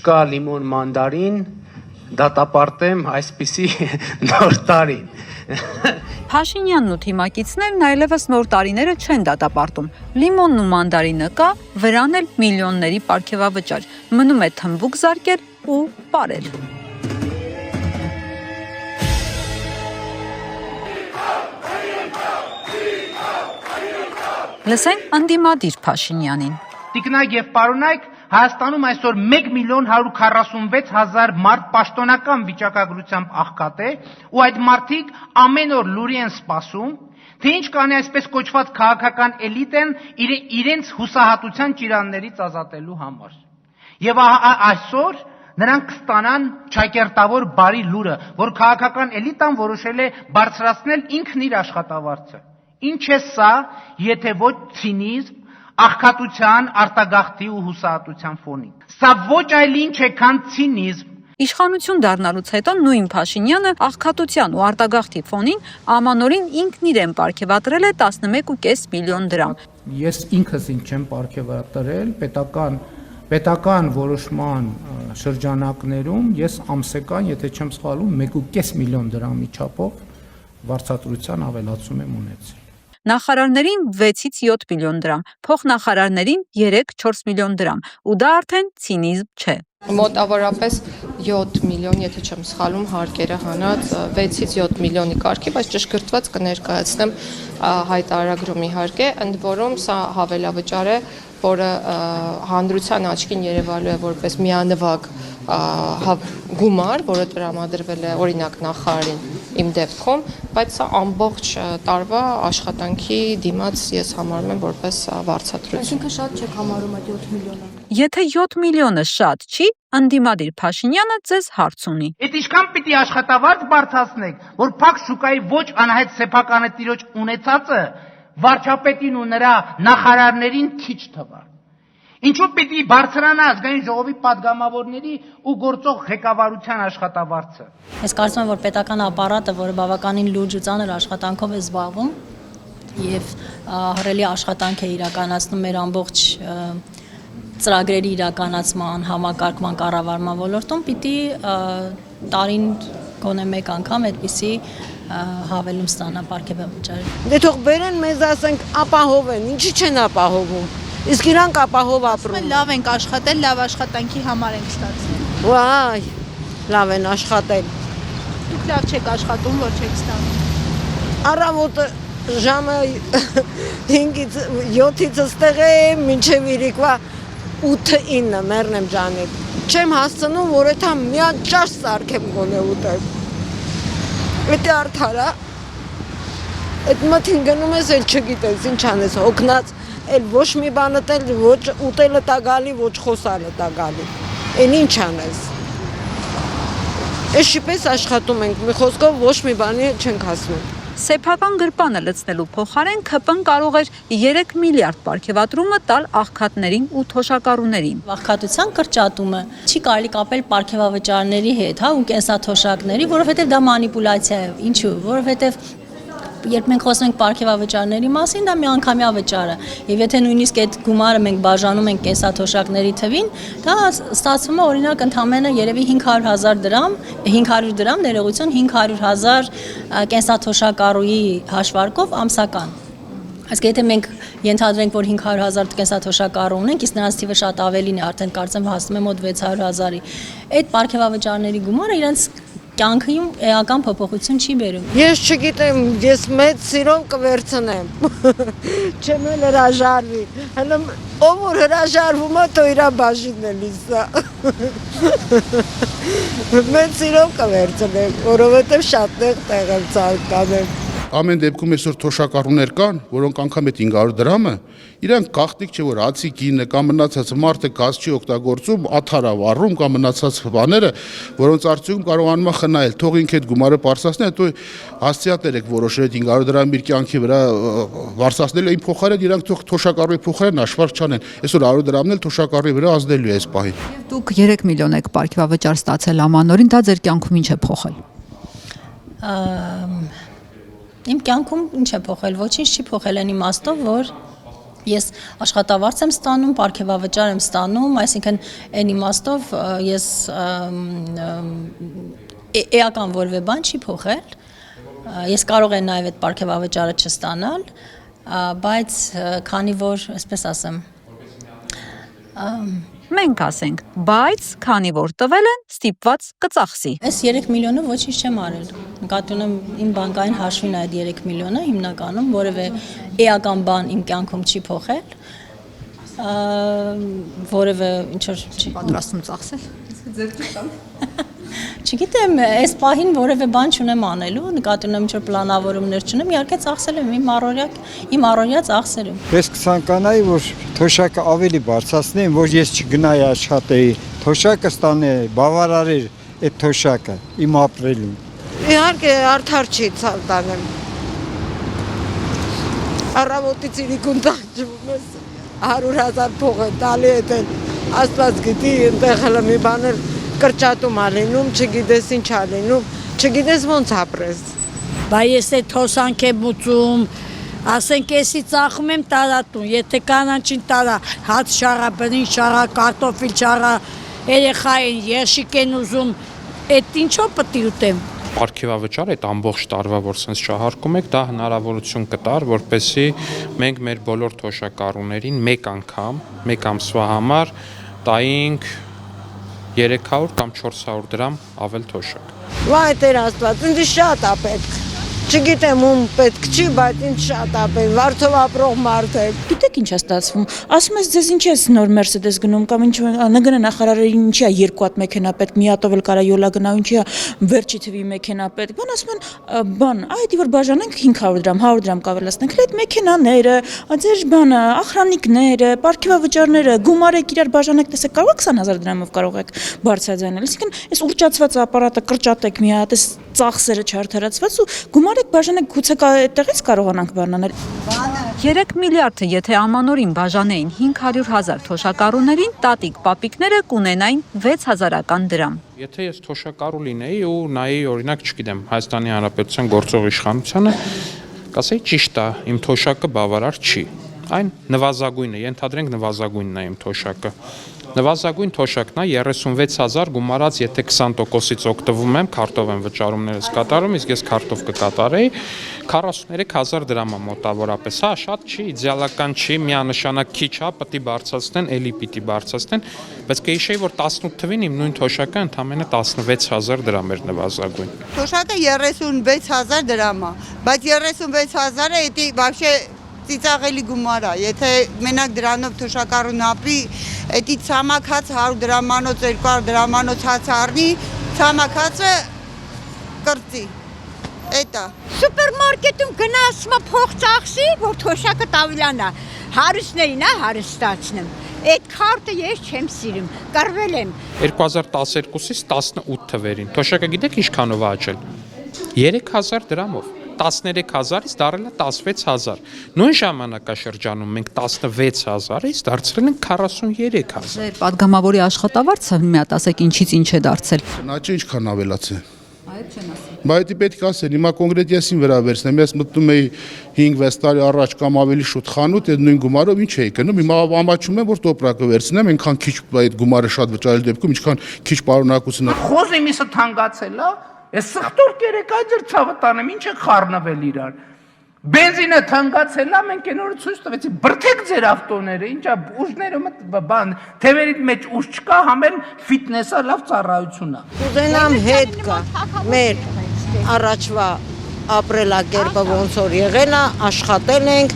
չկա լիմոն մանդարին, դատապարտեմ այսպիսի նոր տարին։ Փաշինյանն ու թիմակիցներն այլևս նոր տարիները չեն դատապարտում։ Լիմոնն ու մանդարինը կա, վրան էլ միլիոնների պարգևավճար։ Մնում է թմբուկ զարկել ու պարել։ Լսենք անդիմադիր Փաշինյանին։ Տիկնայք եւ պարոնայք, Հայաստանում այսօր 1.146.000 մարդ պաշտոնական վիճակագրությամբ աղքատ է, ու այդ մարդիկ ամեն օր լուրի են սպասում, թե ինչ կանի այսպես կոչված քաղաքական էլիտեն իրենց հուսահատության ճիրաններից ազատելու համար։ Եվ այսօր նրանք կստանան ճակերտավոր բարի լուրը, որ քաղաքական էլիտան որոշել է բարձրացնել ինքն իր աշխատավարձը։ Ինչ է սա, եթե ոչ ցինիզմ, աղքատության, արտագաղթի ու հուսահատության ֆոնին։ Սա ոչ այլ ինչ է, քան ցինիզմ։ Իշխանություն դառնալուց հետո նույն Փաշինյանը աղքատության ու արտագաղթի ֆոնին ամանորին ինքն իրեն պարգևատրել է 11.5 միլիոն դրամ։ Ես ինքս ինձ չեմ պարգևատրել, պետական որոշման շրջանակներում ես ամսական, եթե չեմ սխալվում, 1.5 միլիոն դրամի չափով վարձատրության ավելացում եմ ունեցել։ Նախարարներին 6-ից 7 միլիոն դրամ, փոխնախարարներին 3-4 միլիոն դրամ, ու դա արդեն ցինիզմ չէ։ Մոտավորապես 7 միլիոն, եթե չեմ սխալվում, հարկերը հանած 6-ից 7 միլիոնի կարգի, բայց ճշգրտված կներկայացնեմ հայտարարագրում իհարկե, ընդ որում սա հավելավճար է, որը հանրության աչքին երևալու է որպես միանվագ գումար, որը տրամադրվել է օրինակ նախարարին իմ դեպքում, բայց սա ամբողջ տարվա աշխատանքի դիմաց ես համարում եմ որպես վարձատրություն։ Այսինքն շատ չեք համարում այդ 7 միլիոնը։ Եթե 7 միլիոնը շատ չի, անդիմադիր Փաշինյանը ձեզ հարց ունի։ Այդ ինչքան պիտի աշխատավարձ բարձրացնեք, որ փակ շուկայի ոչ անհայտ սեփականը տիրոջ ունեցածը վարչապետին ու նրա նախարարներին քիչ թվա։ Ինչու պիտի բարձրանա ազգային ժողովի падգամավորների ու գործող ղեկավարության աշխատավարձը։ Ես կարծում եմ, որ պետական ապարատը, որը բավականին լուրջ ու ծանր աշխատանքով է զբաղվում եւ հռելի աշխատանք է իրականացնում մեր ամբողջ ծրագրերի իրականացման, համակարգման, կառավարման ոլորտում, պիտի տարին գոնե մեկ անգամ այդպիսի հավելում ստանա պարգևավճար։ Դե թող բերեն մեզ ասենք ապահովեն, ինչի չեն ապահովում։ Իսկ իրանք ապահով ապրում։ Լավ ենք աշխատել, լավ աշխատանքի համար ենք ստացել։ Վայ, լավ են աշխատել։ Դուք լավ չեք աշխատում, որ չեք ստանում։ Առավոտը ժամը 5-ից 7-ից ստեղ է, մինչև իրիկվա 8-9 մեռնեմ ջանիկ։ Չեմ հասցնում, որ այդ միան ճաշ սարքեմ գոնե ուտեմ։ Էդի արդարա։ Այդ մթին գնում ես, էլ չգիտես, ինչ անես, հոգնած, էլ ոչ մի բանը տել, ոչ ուտելը տա գալի, ոչ խոսալը տա գալի։ Էլ ինչ անես։ Էսի պես աշխատում ենք, մի խոսքով ոչ մի բանի չենք հասնում։ Սեփական գրպանը լցնելու փոխարեն ՔՊ-ն կարող էր 3 միլիարդ պարգևատրումը տալ աղքատներին ու թոշակառուներին։ Աղքատության կրճատումը չի կարելի կապել պարգևավճարների հետ, հա, ու կենսաթոշակների, որովհետև դա մանիպուլյացիա է։ Ինչու՞, որովհետև երբ մենք խոսում ենք պարգևավճարների մասին, դա միանգամյա վճար է։ Եվ եթե նույնիսկ այդ գումարը մենք բաժանում ենք կենսաթոշակների թվին, դա ստացվում է օրինակ ընդամենը երևի 500,000 դրամ, 500 դրամ ներողություն 500,000 կենսաթոշակառուի հաշվարկով ամսական։ Իսկ եթե մենք ենթադրենք, որ 500,000 կենսաթոշակառու ունենք, իսկ նրանց թիվը շատ ավելին է, արդեն կարծեմ հասնում է մոտ 600,000-ի։ Այդ պարգևավճարների գումարը իրենց կյանքում էական փոփոխություն չի բերում։ Ես չգիտեմ, ես մեծ սիրով կվերցնեմ։ Չեմ էլ հրաժարվի։ Հələ ով որ հրաժարվում է, թո իրա բաժինն է լիսա։ Մեծ սիրով կվերցնեմ, որովհետև շատ տեղ եմ ցանկանում։ Ամեն դեպքում այսօր թոշակառուներ կան, որոնք անգամ այդ 500 դրամը իրանք գաղտնիք չէ, որ հացի գինը կամ մնացած մարդը գազ չի օգտագործում, աթարա վառում կամ մնացած բաները, որոնց արդյունքում կարողանում է խնայել, թող ինքը այդ գումարը բարձրացնի, հետո հասցեատեր եք որոշել այդ 500 դրամ իր կյանքի վրա բարձրացնել, այն փոխարեն իրանք թող թոշակառուի փոխարեն հաշվարկ չանեն։ Այսօր 100 դրամն էլ թոշակառուի վրա ազդելու է այս պահին։ Դուք 3 միլիոն եք պարգևավճար ստացել ամանորին, դա ձեր կյանքում ինչ է փոխել։ Իմ կյանքում ինչ է փոխել, ոչինչ չի փոխել այն իմաստով, որ Ես աշխատավարձ եմ ստանում, պարգևավճար եմ ստանում, այսինքն այն իմաստով ես էական որևէ բան չի փոխել։ Ես կարող եմ նաև այդ պարգևավճարը չստանալ, բայց քանի որ, այսպես ասեմ, Մենք ասենք, բայց քանի որ տվել են, ստիպված կծախսի։ Այս 3 միլիոնը ոչինչ չեմ արել։ Նկատի ունեմ իմ բանկային հաշվին այդ 3 միլիոնը հիմնականում որևէ էական բան իմ կյանքում չի փոխել։ Որևէ ինչ որ չի Պատրաստում ծախսել։ Չգիտեմ, այս պահին որևէ բան չունեմ անելու, նկատի ունեմ ինչ որ պլանավորումներ չունեմ, իհարկե ծախսել եմ իմ առօրյա ծախսերը։ Ես կցանկանայի, որ թոշակը ավելի բարձրացնեին, որ ես չգնայի աշխատեի, թոշակը ստանեի, բավարարեր այդ թոշակը իմ ապրելուն։ Իհարկե արդար չի ցանկանեմ։ Առավոտից իրիկուն տանջվում ես 100,000 փող է տալի էդ Աստված գիտի այնտեղ հələ մի բան էլ կրճատում ալինում, չգիտես ինչ ալինում, չգիտես ոնց ապրես։ Բա ես է թոսանք եմ ուծում, ասենք եսի ծախում եմ տարատուն, եթե կանանչին տարա, հաց շաղա, բնին շաղա, կարտոֆիլ շաղա, երեխային երշիկ են ուզում, այդ ինչով պտի ուտեմ։ Պարգևավճար այդ ամբողջ տարվա, որ սենց շահարկում եք, դա հնարավորություն կտար, որպեսզի մենք մեր բոլոր թոշակառուներին մեկ անգամ, մեկ ամսվա համար տայինք 300 կամ 400 դրամ ավել թոշակ։ Վայ Տեր Աստված, ինձ շատ է պետք։ Չգիտեմ ում պետք չի, բայց ինձ շատ է պետք, վարձով ապրող մարդ է։ Գիտեք ինչ է ստացվում։ Ասում ես ձեզ ինչ ես նոր Mercedes գնում կամ ինչ ՆԳՆ նախարարին ինչի է երկու հատ մեքենա պետք, մի հատով էլ կարա յոլա գնա, ինչի է վերջի թվի մեքենա պետք։ Բան ասում են, բան, այդի որ բաժանենք 500 դրամ, 100 դրամ կավելացնենք, այդ մեքենաները, ձեր բանը, ախրանիկները, պարգևավճարները, գումարեք իրար բաժանեք, տեսեք կարող եք 20000 դրամով կարող եք բարձրաձայնել։ Այսինքն այս ուռճացված ապարատը կրճատեք մի հատ, այս ծախսերը չարդարացված ու գումարեք բաժանեք, գուցե այդտեղից կարողանանք բառնանել։ 3 միլիարդը եթե ամանորին բաժանեին 500,000 թոշակառուներին, տատիկ պապիկները կունենային 6000-ական դրամ։ Եթե ես թոշակառու լինեի ու նայի օրինակ, չգիտեմ, Հայաստանի Հանրապետության գործող իշխանությանը, կասեի ճիշտ է, իմ թոշակը բավարար չի։ Այն նվազագույնն է, ենթադրենք նվազագույնն է իմ թոշակը։ Նվազագույն թոշակն է 36000 գումարած, եթե 20%-ից օգտվում եմ, քարտով եմ վճարումներս կատարում, իսկ ես քարտով կկատարեի 43000 դրամ է մոտավորապես։ Հա, շատ չի, իդեալական չի, միանշանակ քիչ է, պետք է բարձրացնեն, էլի պիտի բարձրացնեն, բայց կհիշեի, որ 18 թվին իմ նույն թոշակը ընդամենը 16000 դրամ էր նվազագույն։ Թոշակը 36000 դրամ է, բայց 36000-ը էդի вообще ծիծաղելի գումար է, եթե մենակ դրանով թոշակառուն ապրի, էդի ցամաքած 100 դրամանոց, 200 դրամանոց հաց առնի, ցամաքածը կրծի, էտա։ Սուպերմարկետում գնացում փող ծախսի, որ թոշակը տավիլանա, հարուստներին է հարստացնում։ Այդ քարտը ես չեմ սիրում, կռվել եմ։ 2012-ից 18 թվերին, թոշակը գիտեք ինչքանով է աճել։ 3000 դրամով։ 13000-ից դարել է 16000։ Նույն ժամանակաշրջանում մենք 16000-ից դարձրել ենք 43000։ Պատգամավորի աշխատավարձը մի հատ ասեք ինչից ինչ է դարձել։ Գնաճը ինչքան ավելացել։ Այդ չեն ասել։ Բայց պետք է ասել, հիմա կոնկրետ եսին վերաբերցնեմ, ես մտնում էի 5-6 տարի առաջ կամ ավելի շուտ խանութ, այդ նույն գումարով ինչ էի գնում, հիմա ամաչում եմ, որ տոպրակը վերցնեմ, այնքան քիչ այդ գումարը շատ վճարել դեպքում, ինչքան քիչ պարունակություն է։ Խոզի միսը թանկացել է, ես սխտոր կերեք այդեր ցավը տանեմ, ինչ է խառնվել իրար։ Բենզինը թանկացել է, մենք այն օրը ցույց տվեցի, բրթեք ձեր ավտոները, ինչա ուժները բան, թևերի մեջ ուժ չկա, համեն ֆիթնեսը լավ ծառայություն է։ Ուզենամ հետ կա մեր առաջվա ապրելակերպը ոնց որ եղել է, աշխատել ենք,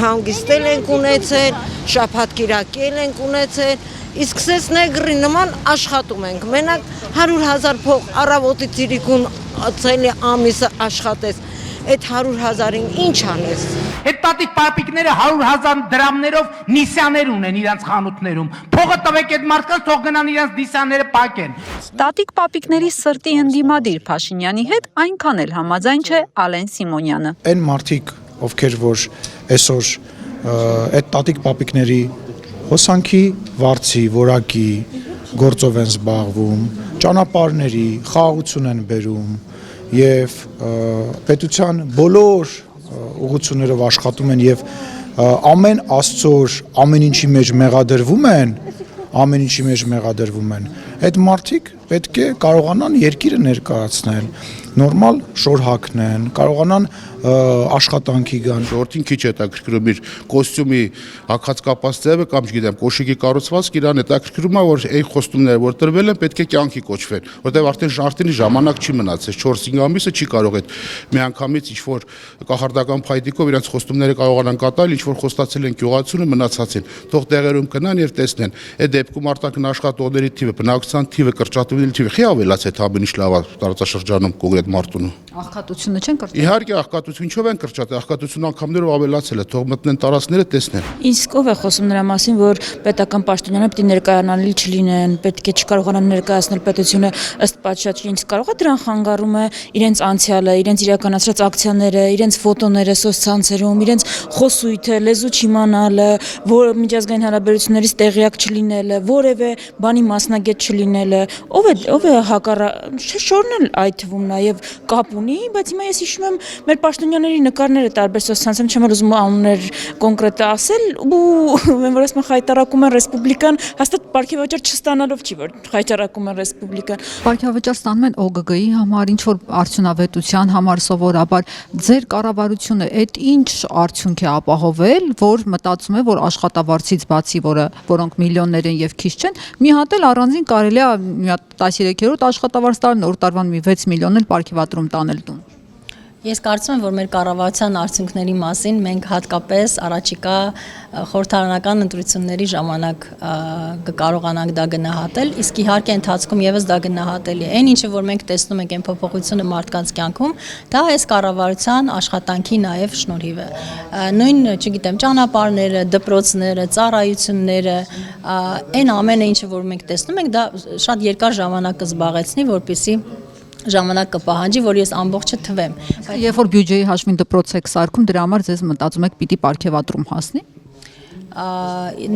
հանգիստել ենք ունեցել, շաբաթ-կիրակել ենք ունեցել, իսկ սես նեգրի նման աշխատում ենք։ Մենակ 100,000 փող առավոտից իրիկուն ցելի ամիսը աշխատես, այդ 100,000-ին ինչ անես։ Այդ տատիկ պապիկները 100,000 դրամներով նիսյաներ ունեն իրանց խանութներում։ Փողը տվեք այդ մարդկանց, թող գնան իրանց նիսյանները պակեն։ Տատիկ պապիկների սրտի ընդդիմադիր Փաշինյանի հետ այնքան էլ համաձայն չէ Ալեն Սիմոնյանը։ Այն մարդիկ, ովքեր որ այսօր այդ տատիկ պապիկների հոսանքի վարձի, որակի գործով են զբաղվում, ճանապարհների խաղաղություն են բերում եւ պետության բոլոր ուղղություններով աշխատում են եւ ամեն աստծոր ամեն ինչի մեջ մեղադրվում են, այդ մարդիկ պետք է կարողանան երկիրը ներկայացնել, նորմալ շոր հագնեն, կարողանան աշխատանքի գան։ Ժողովրդին քիչ հետաքրքրում իր կոստյումի հագած կապած ձևը կամ չգիտեմ, կոշիկի կառուցվածքը, իրան հետաքրքրում է, որ այն խոստումները, որ տրվել են, պետք է կյանքի կոչվեն, որտեղ արդեն ժամանակ չի մնացել, 4-5 ամիսը չի կարող այդ միանգամից ինչ-որ կախարդական փայտիկով իրենց խոստումները կարողանան կատարել, ինչ-որ խոստացել են գյուղացուն ու մնացածին, թող տեղերում գնան եւ տեսնեն։ Այդ դեպքում արտաքին աշխատողների թիվը, բնակչության թիվը, կրճատումների թիվը չի ավելացել, թե ամեն ինչ լավ է տարածաշրջանում կոնկրետ մարտունու։ Աղքատությունը չեն կրճատել։ Իհարկե աղքատություն չեն կրճատել, աղքատությունը անգամներով ավելացել է, թող մտնեն տարածքները տեսնեն։ Իսկ ով է խոսում նրա մասին, որ պետական պաշտոնյաները պետք է ներկայանալի չլինեն, պետք է չկարողանան ներկայացնել պետությունը ըստ պատշաճի, ինչ կարող է դրան խանգարում է իրենց անցյալը, իրենց իրականացրած ակցիաները, իրենց ֆոտոները սոցցանցերում, իրենց խոսույթը, լեզու չիմանալը, որ միջազգային հարաբերություններից տեղյակ չլինելը, որևէ բանի մասնագետ չլինելը, ով է հակառակ, շորն էլ այդ թվում նաև կապ ունի, բայց հիմա ես հիշում եմ մեր պաշտոնյաների նկարները տարբեր սոցցանցերում, չեմ ուզում անուններ կոնկրետ ասել, ու որ ասում խայտարակում են ռեսպուբլիկան, հաստատ պարգևաճառ չստանալով չի, որ խայտարակում են ռեսպուբլիկան։ Պարգևաճառ ստանում են ՕԳԳ-ի համար, ինչ որ արդյունավետության համար սովորաբար, ձեր կառավարությունը այդ ինչ արդյունք է ապահովել, որ մտածում է, որ աշխատավարձից բացի, որոնք միլիոններ են եւ քիչ չեն, մի հատ էլ առանձին կարելի է մի հատ 13-րդ աշխատավարձ տալ, նոր տարվան մի 6 միլիոն էլ պարգևատրում տանել տուն։ Ես կարծում եմ, որ մեր կառավարության արդյունքների մասին մենք հատկապես առաջիկա խորհրդարանական ընտրությունների ժամանակ կկարողանանք դա գնահատել, իսկ իհարկե ընթացքում եւս դա գնահատելի է։ Այն ինչը որ մենք տեսնում ենք այն փոփոխությունը մարդկանց կյանքում, դա այս կառավարության աշխատանքի նաեւ շնորհիվ է։ Նույն, չգիտեմ, ճանապարհները, դպրոցները, ծառայությունները, այն ամենը ինչը որ մենք տեսնում ենք, դա շատ երկար ժամանակ կզբաղեցնի, որպեսզի ժամանակ կպահանջի, որ ես ամբողջը թվեմ։ Երբ որ բյուջեի հաշվին դպրոց եք սարքում, դրա համար ձեզ մտածում եք պիտի պարգևատրում հասնի։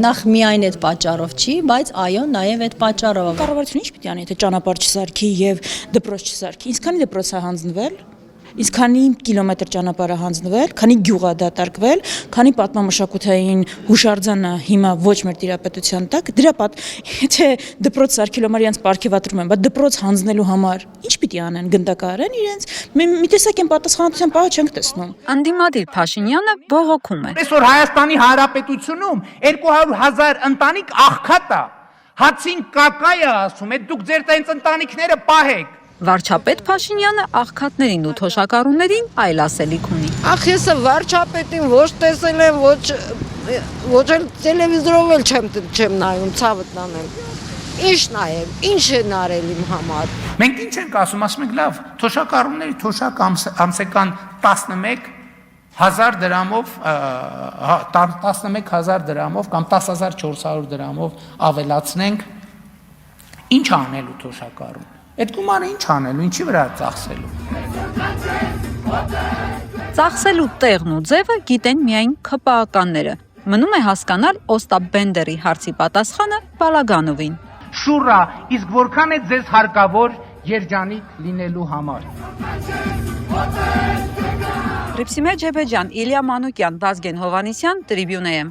Նախ միայն այդ պատճառով չի, բայց այո, նաև այդ պատճառով։ Կառավարությունը ինչ պիտի անի, եթե ճանապարհ չսարքի եւ դպրոց չսարքի։ Իսկ քանի դպրոց է հանձնվել, իսկ քանի կիլոմետր ճանապարհ է հանձնվել, քանի գյուղ է դատարկվել, քանի պատմամշակութային հուշարձանը հիմա ոչ մեր տիրապետության տակ, եթե դպրոց սարքելու համար իրենց պարգևատրում են, բայց դպրոց հանձնելու համար ինչ պիտի անեն, գնդակահարեն իրենց, մի տեսակ են պատասխանատվության պահը չենք տեսնում։ Անդիմադիր Փաշինյանը բողոքում է։ Այսօր Հայաստանի Հանրապետությունում 200,000 ընտանիք աղքատ է, հացին կակա է ասում, դուք ձեր տենց ընտանիքները պահեք։ Վարչապետ Փաշինյանը աղքատներին ու թոշակառուներին այլ ասելիք ունի։ Ախ, ես վարչապետին ոչ տեսել եմ, ոչ էլ տելևիզորով էլ չեմ նայում, ցավդ նանեմ։ Ինչ նայեմ, ինչ են արել իմ համար։ Մենք ինչ ենք ասում ենք լավ, թոշակառուների թոշակ ամսական 11,000 դրամով 11,000 դրամով կամ 10,400 դրամով ավելացնենք, ինչ անելու թոշակառուն։ Այդ գումարը ինչ անելու, ինչի վրա ծախսելու։ Ծախսելու տեղն ու ձևը գիտեն միայն ՔՊԱ-ականները։ Մնում է հասկանալ Օստապ Բենդերի հարցի պատասխանը Բալագանովին։ Շուռա, իսկ որքան է ձեզ հարկավոր երջանիկ լինելու համար։ Ռիփսիմե Ջեբեջան, Իլիա Մանուկյան, Վազգեն Հովանիսյան, Տրիբյուն AM։